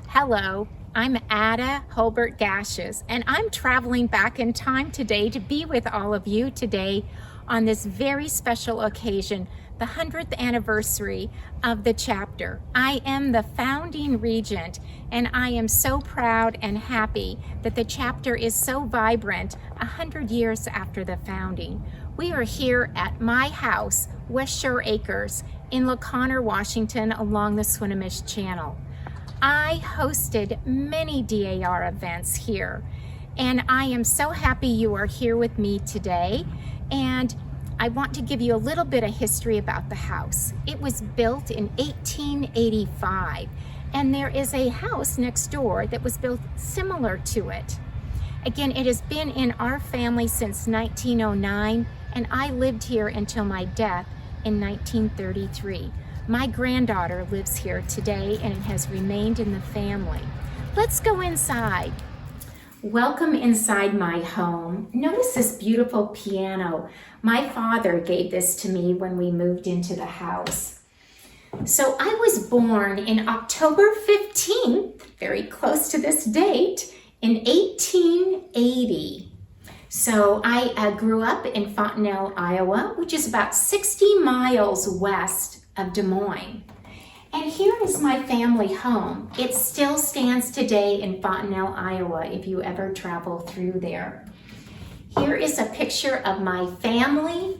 Hello, I'm Ada Holbert Gaches, and I'm traveling back in time today to be with all of you today on this very special occasion, the 100th anniversary of the chapter. I am the founding regent, and I am so proud and happy that the chapter is so vibrant 100 years after the founding. We are here at my house, West Shore Acres, in La Conner, Washington, along the Swinomish Channel. I hosted many DAR events here, and I am so happy you are here with me today. And I want to give you a little bit of history about the house. It was built in 1885, and there is a house next door that was built similar to it. Again, it has been in our family since 1909, and I lived here until my death in 1933. My granddaughter lives here today, and it has remained in the family. Let's go inside. Welcome inside my home. Notice this beautiful piano. My father gave this to me when we moved into the house. So I was born in October 15th, very close to this date, in 1880. So I grew up in Fontenelle, Iowa, which is about 60 miles west of Des Moines. And here is my family home. It still stands today in Fontenelle, Iowa, if you ever travel through there. Here is a picture of my family.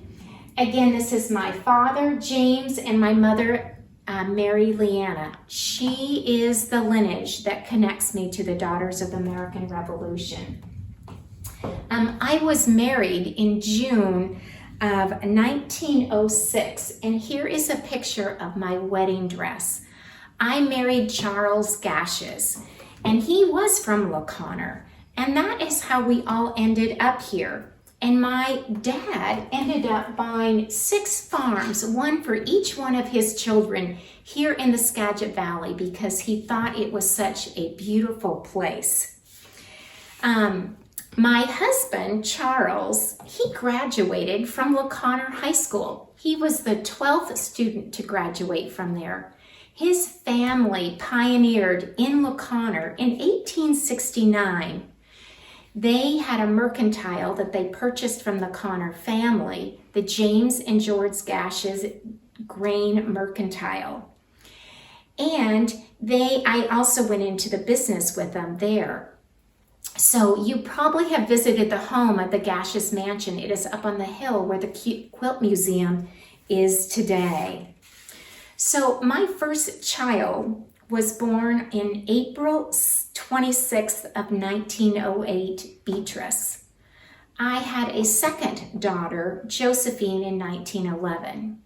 Again, this is my father, James, and my mother, Mary Leanna. She is the lineage that connects me to the Daughters of the American Revolution. I was married in June of 1906, and here is a picture of my wedding dress. I married Charles Gaches, and he was from La Conner, and that is how we all ended up here. And my dad ended up buying 6 farms, one for each one of his children here in the Skagit Valley, because he thought it was such a beautiful place. My husband, Charles, he graduated from La Conner High School. He was the 12th student to graduate from there. His family pioneered in La Conner in 1869. They had a mercantile that they purchased from the Conner family, the James and George Gaches Grain Mercantile. And I also went into the business with them there. So you probably have visited the home at the Gaches Mansion. It is up on the hill where the Quilt Museum is today. So my first child was born in April 26th of 1908, Beatrice. I had a second daughter, Josephine, in 1911.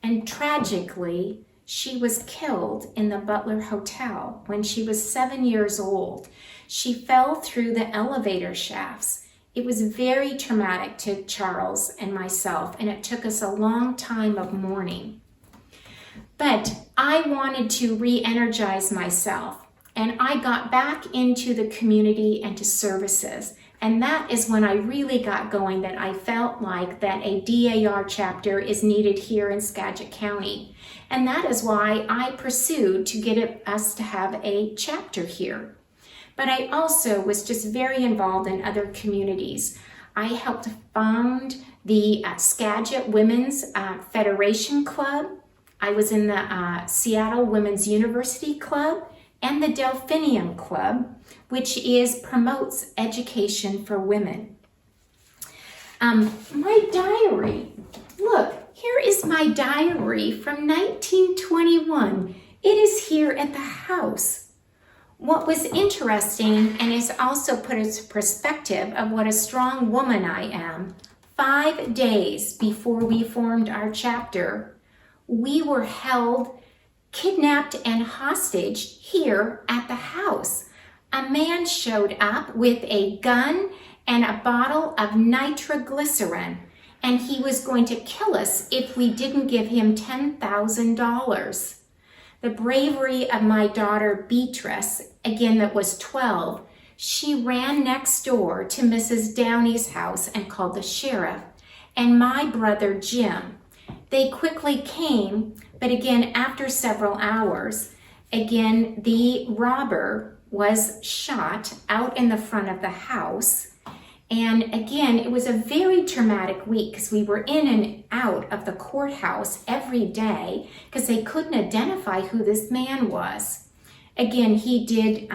And tragically, she was killed in the Butler Hotel when she was 7 years old. She fell through the elevator shafts. It was very traumatic to Charles and myself, and it took us a long time of mourning. But I wanted to re-energize myself, and I got back into the community and to services. And that is when I really got going, that I felt like that a DAR chapter is needed here in Skagit County. And that is why I pursued to get us to have a chapter here. But I also was just very involved in other communities. I helped found the Skagit Women's Federation Club. I was in the Seattle Women's University Club and the Delphinium Club, which promotes education for women. My diary, look, here is my diary from 1921. It is here at the house. What was interesting, and is also put into perspective of what a strong woman I am, 5 days before we formed our chapter, we were held, kidnapped, and hostage here at the house. A man showed up with a gun and a bottle of nitroglycerin, and he was going to kill us if we didn't give him $10,000. The bravery of my daughter Beatrice, again that was 12, she ran next door to Mrs. Downey's house and called the sheriff. And my brother Jim, they quickly came, but again, after several hours, again, the robber was shot out in the front of the house. And again, it was a very traumatic week because we were in and out of the courthouse every day because they couldn't identify who this man was. Again, he did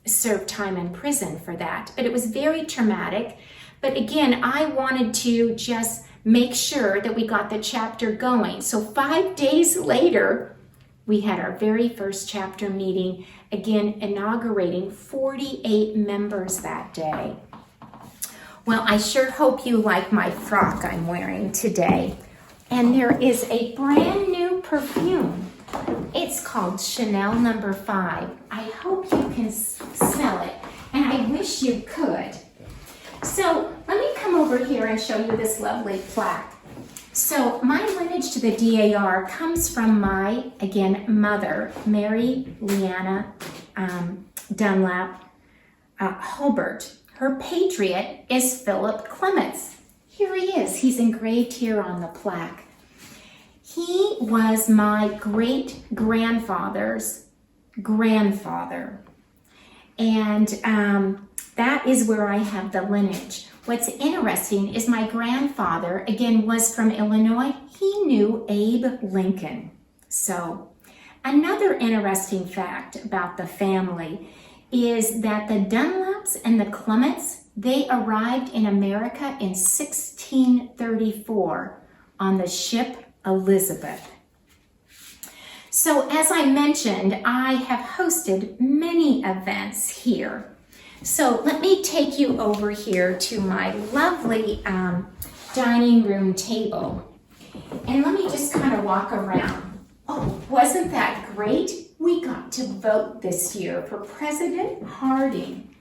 serve time in prison for that, but it was very traumatic. But again, I wanted to just make sure that we got the chapter going. So 5 days later, we had our very first chapter meeting, again, inaugurating 48 members that day. Well, I sure hope you like my frock I'm wearing today. And there is a brand new perfume. It's called Chanel No. 5. I hope you can smell it, and I wish you could. So let me come over here and show you this lovely plaque. So my lineage to the DAR comes from my, again, mother, Mary Leanna Dunlap Hobart. Her patriot is Philip Clements. Here he is. He's engraved here on the plaque. He was my great-grandfather's grandfather. And that is where I have the lineage. What's interesting is my grandfather, again, was from Illinois. He knew Abe Lincoln. So another interesting fact about the family is that the Dunlaps and the Clements, they arrived in America in 1634 on the ship Elizabeth. So as I mentioned, I have hosted many events here. So let me take you over here to my lovely dining room table. And let me just kind of walk around. Oh, wasn't that great? We got to vote this year for President Harding.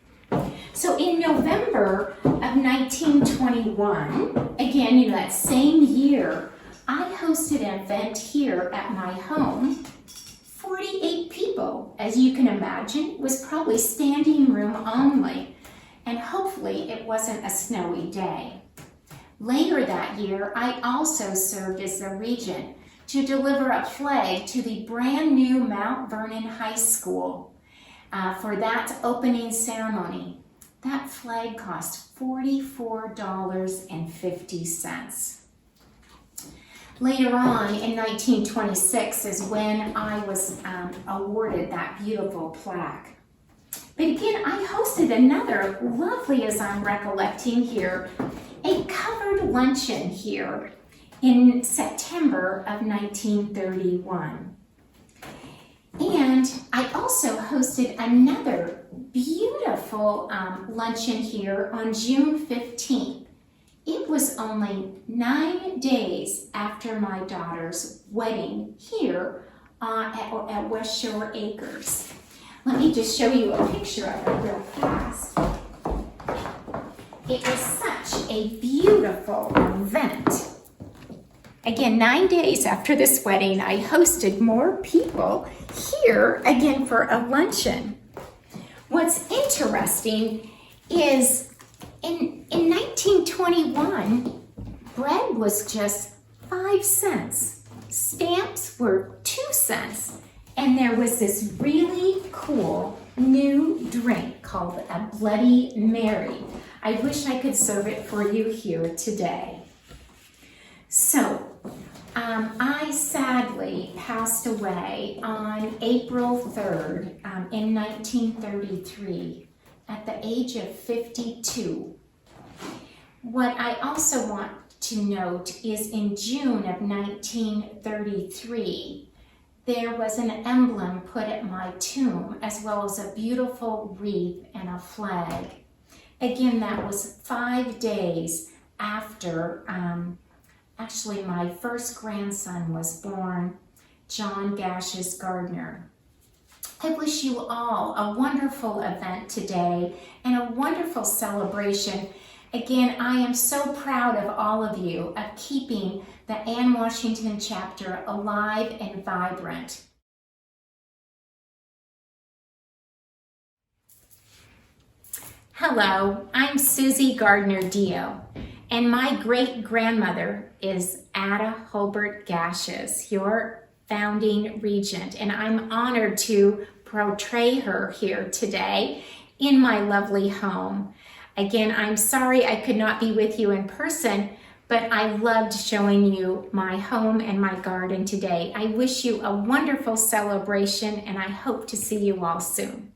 So in November of 1921, again, you know, that same year, I hosted an event here at my home. 48 people, as you can imagine. It was probably standing room only, and hopefully it wasn't a snowy day. Later that year, I also served as the regent to deliver a flag to the brand new Mount Vernon High School for that opening ceremony. That flag cost $44.50. Later on in 1926 is when I was awarded that beautiful plaque. But again, I hosted another lovely, as I'm recollecting here, a covered luncheon here in September of 1931. And I also hosted another beautiful luncheon here on June 15th. It was only 9 days after my daughter's wedding here at West Shore Acres. Let me just show you a picture of it real fast. It was such a beautiful event. Again, 9 days after this wedding, I hosted more people here again for a luncheon. What's interesting is in 1921, bread was just 5 cents. Stamps were 2 cents. And there was this really cool new drink called a Bloody Mary. I wish I could serve it for you here today. So, I sadly passed away on April 3rd in 1933 at the age of 52. What I also want to note is in June of 1933, there was an emblem put at my tomb, as well as a beautiful wreath and a flag. Again, that was 5 days after actually my first grandson was born, John Gaches Gardner. I wish you all a wonderful event today and a wonderful celebration. Again, I am so proud of all of you of keeping the Ann Washington chapter alive and vibrant. Hello, I'm Susie Gardner-Dio, and my great-grandmother is Ada Holbert Gaches, your founding regent, and I'm honored to portray her here today in my lovely home. Again, I'm sorry I could not be with you in person, but I loved showing you my home and my garden today. I wish you a wonderful celebration, and I hope to see you all soon.